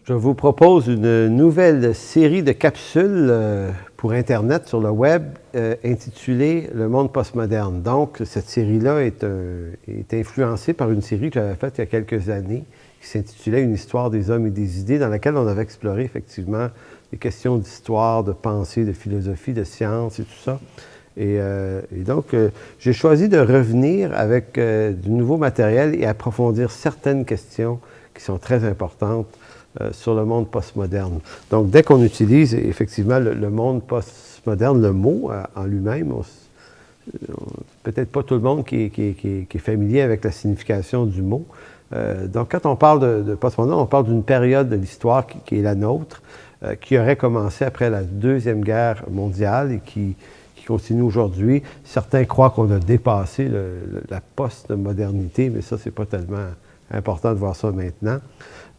Je vous propose une nouvelle série de capsules pour Internet sur le web intitulée « Le monde postmoderne ». Donc, cette série-là est influencée par une série que j'avais faite il y a quelques années qui s'intitulait « Une histoire des hommes et des idées », dans laquelle on avait exploré effectivement les questions d'histoire, de pensée, de philosophie, de science et tout ça. Et donc, j'ai choisi de revenir avec du nouveau matériel et approfondir certaines questions qui sont très importantes sur le monde postmoderne. Donc, dès qu'on utilise effectivement le monde postmoderne, le mot en lui-même, peut-être pas tout le monde qui est familier avec la signification du mot. Donc, quand on parle de postmoderne, on parle d'une période de l'histoire qui est la nôtre, qui aurait commencé après la Deuxième Guerre mondiale et qui continue aujourd'hui. Certains croient qu'on a dépassé la postmodernité, mais ça, c'est pas tellement important de voir ça maintenant.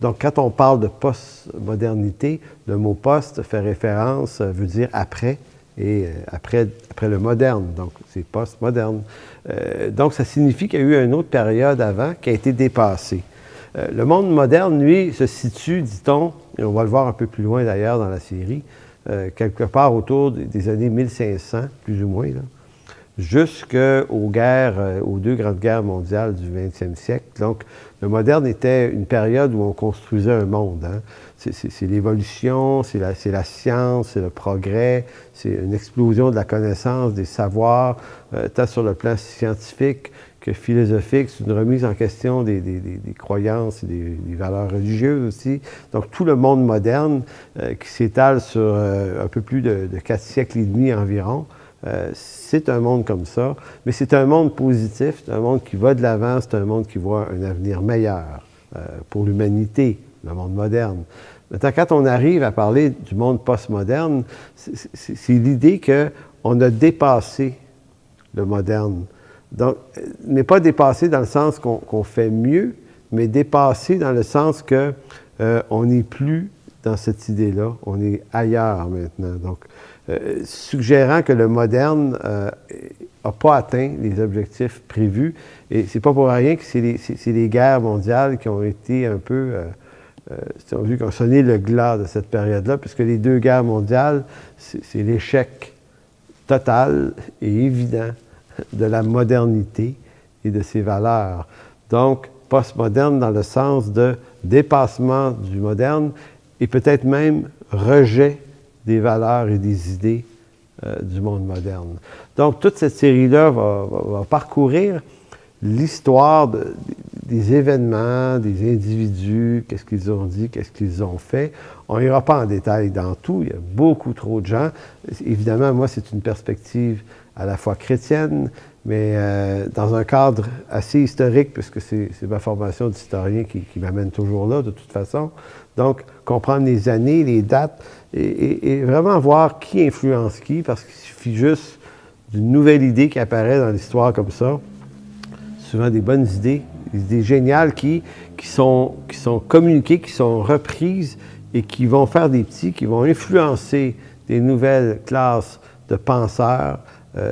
Donc, quand on parle de postmodernité, le mot « post » fait référence, veut dire « après », et après le moderne, donc c'est postmoderne. Donc, ça signifie qu'il y a eu une autre période avant qui a été dépassée. Le monde moderne, lui, se situe, dit-on, et on va le voir un peu plus loin d'ailleurs dans la série, quelque part autour des années 1500, plus ou moins, jusqu'aux guerres, aux deux grandes guerres mondiales du 20e siècle. Donc, le moderne était une période où on construisait un monde. Hein. C'est l'évolution, c'est la science, c'est le progrès, c'est une explosion de la connaissance, des savoirs, tant sur le plan scientifique que philosophique. C'est une remise en question des croyances et des valeurs religieuses aussi. Donc, tout le monde moderne qui s'étale sur un peu plus de 4 siècles et demi environ, c'est un monde comme ça, mais c'est un monde positif, c'est un monde qui va de l'avant, c'est un monde qui voit un avenir meilleur pour l'humanité, le monde moderne. Maintenant, quand on arrive à parler du monde postmoderne, c'est l'idée qu'on a dépassé le moderne. Donc, mais pas dépassé dans le sens qu'on fait mieux, mais dépassé dans le sens qu'on n'est plus dans cette idée-là, on est ailleurs maintenant. Donc, suggérant que le moderne n'a pas atteint les objectifs prévus. Et c'est pas pour rien que c'est les guerres mondiales qui ont été un peu, qui ont sonné le glas de cette période-là, puisque les deux guerres mondiales, c'est l'échec total et évident de la modernité et de ses valeurs. Donc, postmoderne dans le sens de dépassement du moderne et peut-être même rejet des valeurs et des idées du monde moderne. Donc, toute cette série-là va parcourir l'histoire des événements, des individus, qu'est-ce qu'ils ont dit, qu'est-ce qu'ils ont fait. On n'ira pas en détail dans tout, il y a beaucoup trop de gens. Évidemment, moi, c'est une perspective à la fois chrétienne, mais dans un cadre assez historique, puisque c'est ma formation d'historien qui m'amène toujours là, de toute façon. Donc, comprendre les années, les dates, et vraiment voir qui influence qui, parce qu'il suffit juste d'une nouvelle idée qui apparaît dans l'histoire comme ça, souvent des bonnes idées, des idées géniales qui sont communiquées, qui sont reprises et qui vont faire des petits, qui vont influencer des nouvelles classes de penseurs,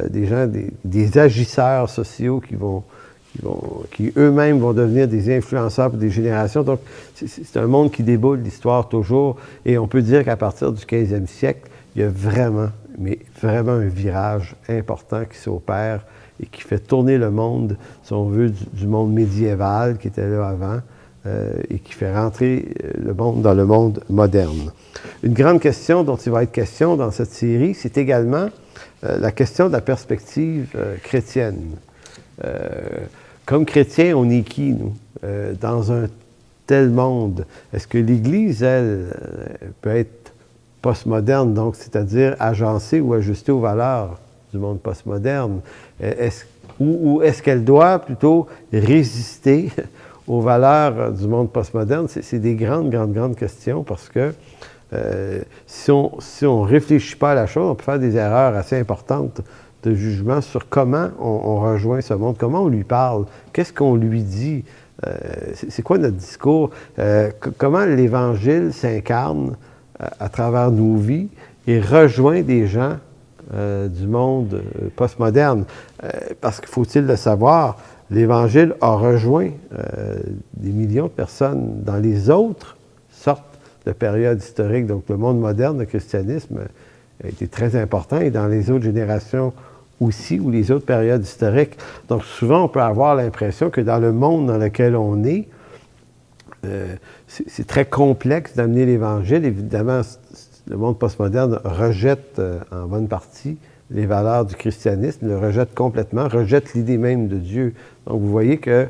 des gens, des agisseurs sociaux qui eux-mêmes vont devenir des influenceurs pour des générations. Donc, c'est un monde qui déboule l'histoire toujours. Et on peut dire qu'à partir du 15e siècle, il y a vraiment, mais vraiment un virage important qui s'opère et qui fait tourner le monde, si on veut, du monde médiéval qui était là avant et qui fait rentrer le monde dans le monde moderne. Une grande question dont il va être question dans cette série, c'est également la question de la perspective chrétienne. Comme chrétiens, on est qui, nous, dans un tel monde? Est-ce que l'Église, elle, peut être postmoderne, donc c'est-à-dire agencée ou ajustée aux valeurs du monde postmoderne? Ou est-ce qu'elle doit plutôt résister aux valeurs du monde postmoderne? C'est des grandes questions parce que si on ne réfléchit pas à la chose, on peut faire des erreurs assez importantes de jugement sur comment on rejoint ce monde, comment on lui parle, qu'est-ce qu'on lui dit, c'est quoi notre discours, comment l'Évangile s'incarne à travers nos vies et rejoint des gens du monde postmoderne. Parce qu'il faut-il le savoir, l'Évangile a rejoint des millions de personnes dans les autres sortes de période historique. Donc, le monde moderne, le christianisme, a été très important, et dans les autres générations aussi, ou les autres périodes historiques. Donc, souvent, on peut avoir l'impression que dans le monde dans lequel on est, c'est très complexe d'amener l'Évangile. Évidemment, le monde postmoderne rejette en bonne partie les valeurs du christianisme, le rejette complètement, rejette l'idée même de Dieu. Donc, vous voyez que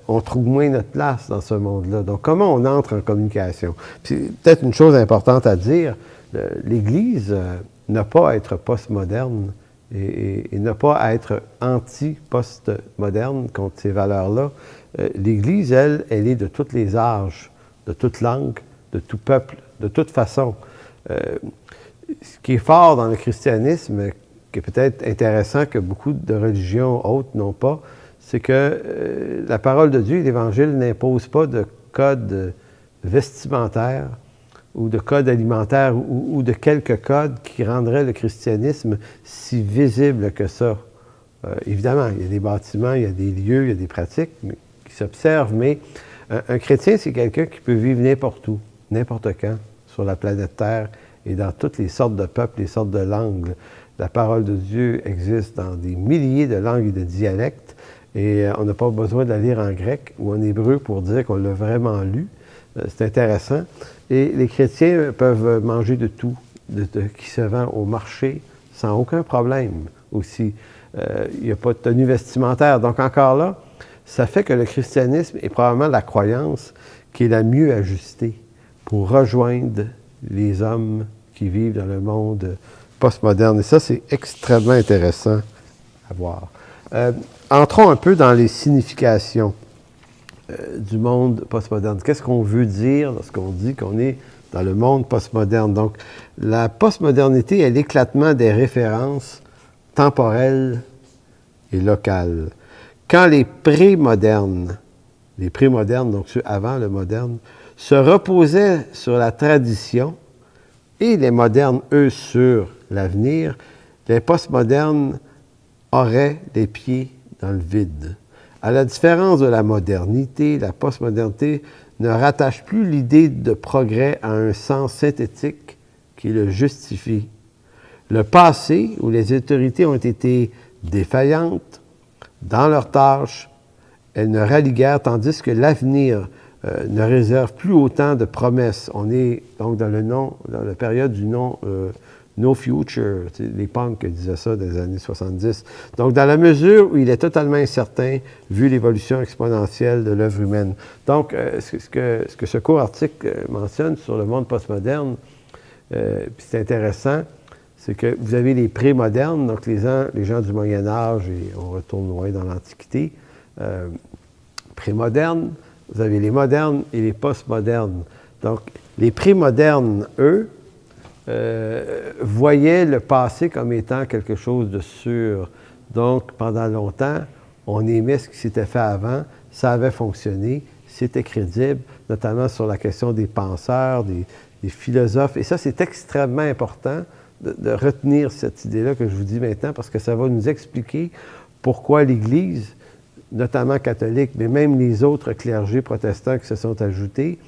on trouve moins notre place dans ce monde-là. Donc, comment on entre en communication? Puis, peut-être une chose importante à dire, l'Église n'a pas à être postmoderne et n'a pas à être anti-postmoderne contre ces valeurs-là. L'Église, elle est de tous les âges, de toute langue, de tout peuple, de toute façon. Ce qui est fort dans le christianisme, qui est peut-être intéressant que beaucoup de religions autres n'ont pas, c'est que la parole de Dieu, l'Évangile, n'impose pas de code vestimentaire ou de code alimentaire ou de quelques codes qui rendraient le christianisme si visible que ça. Évidemment, il y a des bâtiments, il y a des lieux, il y a des pratiques qui s'observent, mais un chrétien, c'est quelqu'un qui peut vivre n'importe où, n'importe quand, sur la planète Terre et dans toutes les sortes de peuples, les sortes de langues. La parole de Dieu existe dans des milliers de langues et de dialectes, et on n'a pas besoin de la lire en grec ou en hébreu pour dire qu'on l'a vraiment lu. C'est intéressant. Et les chrétiens peuvent manger de tout, qui se vend au marché, sans aucun problème aussi. Il n'y a pas de tenue vestimentaire. Donc encore là, ça fait que le christianisme est probablement la croyance qui est la mieux ajustée pour rejoindre les hommes qui vivent dans le monde postmoderne. Et ça, c'est extrêmement intéressant à voir. Entrons un peu dans les significations du monde postmoderne. Qu'est-ce qu'on veut dire lorsqu'on dit qu'on est dans le monde postmoderne? Donc, la postmodernité est l'éclatement des références temporelles et locales. Quand les prémodernes, donc ceux avant le moderne, se reposaient sur la tradition et les modernes, eux, sur l'avenir, les postmodernes auraient les pieds dans le vide. À la différence de la modernité, la postmodernité ne rattache plus l'idée de progrès à un sens synthétique qui le justifie. Le passé, où les autorités ont été défaillantes dans leurs tâches, elles ne rallient guère, tandis que l'avenir ne réserve plus autant de promesses. On est donc dans la période du no future, les punks disaient ça dans les années 70. Donc, dans la mesure où il est totalement incertain, vu l'évolution exponentielle de l'œuvre humaine. Donc, ce que ce court article mentionne sur le monde postmoderne, puis c'est intéressant, c'est que vous avez les prémodernes, donc les gens du Moyen Âge, et on retourne loin dans l'Antiquité, prémodernes, vous avez les modernes et les postmodernes. Donc, les prémodernes, eux, voyaient le passé comme étant quelque chose de sûr. Donc, pendant longtemps, on aimait ce qui s'était fait avant, ça avait fonctionné, c'était crédible, notamment sur la question des penseurs, des philosophes. Et ça, c'est extrêmement important de retenir cette idée-là que je vous dis maintenant, parce que ça va nous expliquer pourquoi l'Église, notamment catholique, mais même les autres clergés protestants qui se sont ajoutés,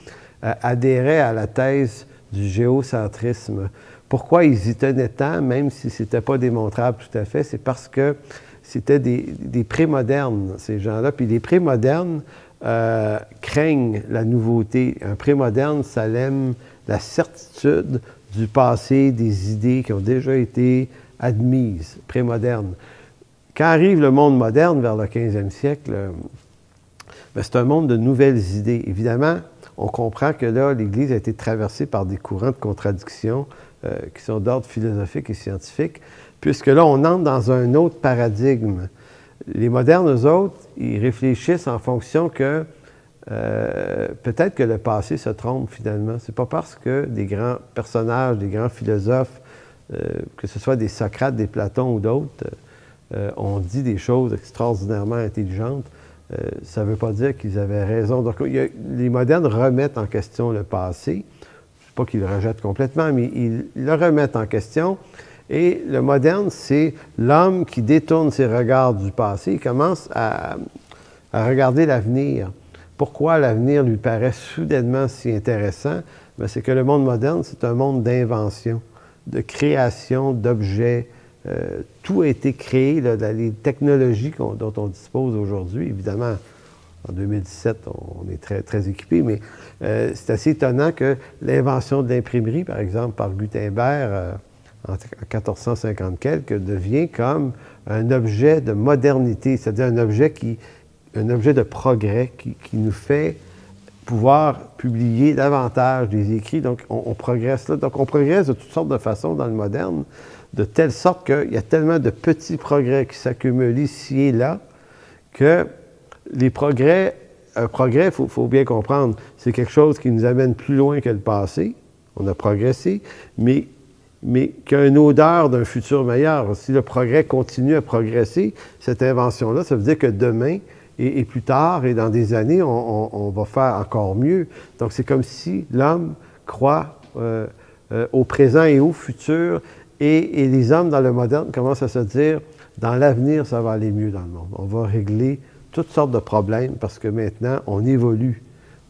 adhéraient à la thèse du géocentrisme. Pourquoi ils y tenaient tant, même si ce n'était pas démontrable tout à fait, c'est parce que c'était des prémodernes, ces gens-là. Puis les prémodernes craignent la nouveauté. Un prémoderne, ça aime la certitude du passé, des idées qui ont déjà été admises, prémodernes. Quand arrive le monde moderne, vers le 15e siècle, c'est un monde de nouvelles idées. Évidemment, on comprend que là, l'Église a été traversée par des courants de contradiction qui sont d'ordre philosophique et scientifique, puisque là, on entre dans un autre paradigme. Les modernes, eux autres, ils réfléchissent en fonction que peut-être que le passé se trompe finalement. C'est pas parce que des grands personnages, des grands philosophes, que ce soit des Socrates, des Platons ou d'autres, ont dit des choses extraordinairement intelligentes, ça ne veut pas dire qu'ils avaient raison. Donc, les modernes remettent en question le passé. C'est pas qu'ils le rejettent complètement, mais ils le remettent en question. Et le moderne, c'est l'homme qui détourne ses regards du passé. Il commence à regarder l'avenir pourquoi l'avenir lui paraît soudainement si intéressant? C'est que le monde moderne, c'est un monde d'invention, de création d'objets. Tout a été créé, là, dans les technologies dont on dispose aujourd'hui. Évidemment, en 2017, on est très, très équipé, mais c'est assez étonnant que l'invention de l'imprimerie, par exemple, par Gutenberg, en 1450 quelques, devient comme un objet de modernité, c'est-à-dire un objet de progrès qui nous fait pouvoir publier davantage des écrits. Donc, on progresse là. Donc, on progresse de toutes sortes de façons dans le moderne, de telle sorte qu'il y a tellement de petits progrès qui s'accumulent ici et là, que les progrès, un progrès, il faut bien comprendre, c'est quelque chose qui nous amène plus loin que le passé. On a progressé, mais qui a une odeur d'un futur meilleur. Si le progrès continue à progresser, cette invention-là, ça veut dire que demain, et plus tard, et dans des années, on va faire encore mieux. Donc, c'est comme si l'homme croit au présent et au futur, et les hommes dans le moderne commencent à se dire, dans l'avenir, ça va aller mieux dans le monde. On va régler toutes sortes de problèmes parce que maintenant, on évolue,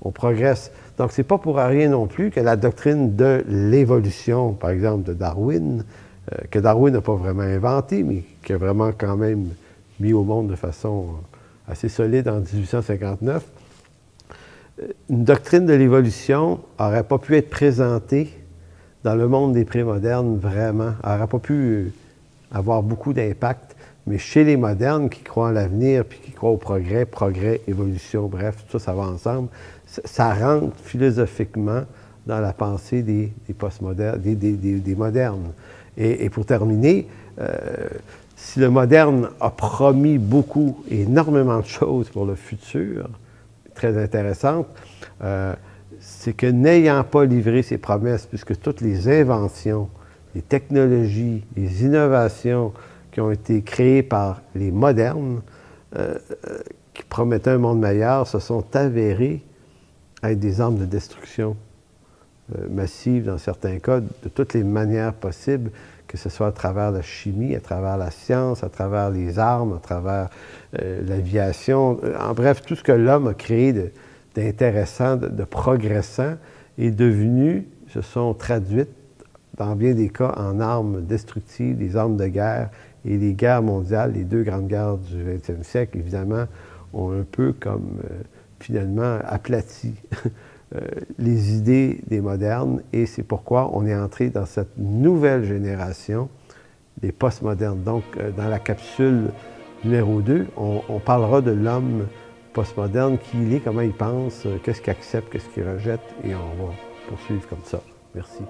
on progresse. Donc, ce n'est pas pour rien non plus que la doctrine de l'évolution, par exemple, de Darwin, que Darwin n'a pas vraiment inventé, mais qui a vraiment quand même mis au monde de façon assez solide en 1859, une doctrine de l'évolution n'aurait pas pu être présentée dans le monde des prémodernes vraiment. Elle n'aurait pas pu avoir beaucoup d'impact, mais chez les modernes qui croient en l'avenir puis qui croient au progrès, évolution, bref, tout ça, ça va ensemble, ça rentre philosophiquement dans la pensée des postmodernes, des modernes. Et pour terminer, si le moderne a promis beaucoup, énormément de choses pour le futur, très intéressantes, c'est que n'ayant pas livré ses promesses, puisque toutes les inventions, les technologies, les innovations qui ont été créées par les modernes, qui promettaient un monde meilleur, se sont avérées être des armes de destruction massive dans certains cas, de toutes les manières possibles, que ce soit à travers la chimie, à travers la science, à travers les armes, à travers l'aviation. En bref, tout ce que l'homme a créé d'intéressant, de progressant, est devenu, se sont traduites, dans bien des cas, en armes destructives, des armes de guerre. Et les guerres mondiales, les deux grandes guerres du 20e siècle, évidemment, ont un peu comme, finalement, aplati les idées des modernes, et c'est pourquoi on est entré dans cette nouvelle génération des postmodernes. Donc, dans la capsule numéro 2, on parlera de l'homme postmoderne, qui il est, comment il pense, qu'est-ce qu'il accepte, qu'est-ce qu'il rejette, et on va poursuivre comme ça. Merci.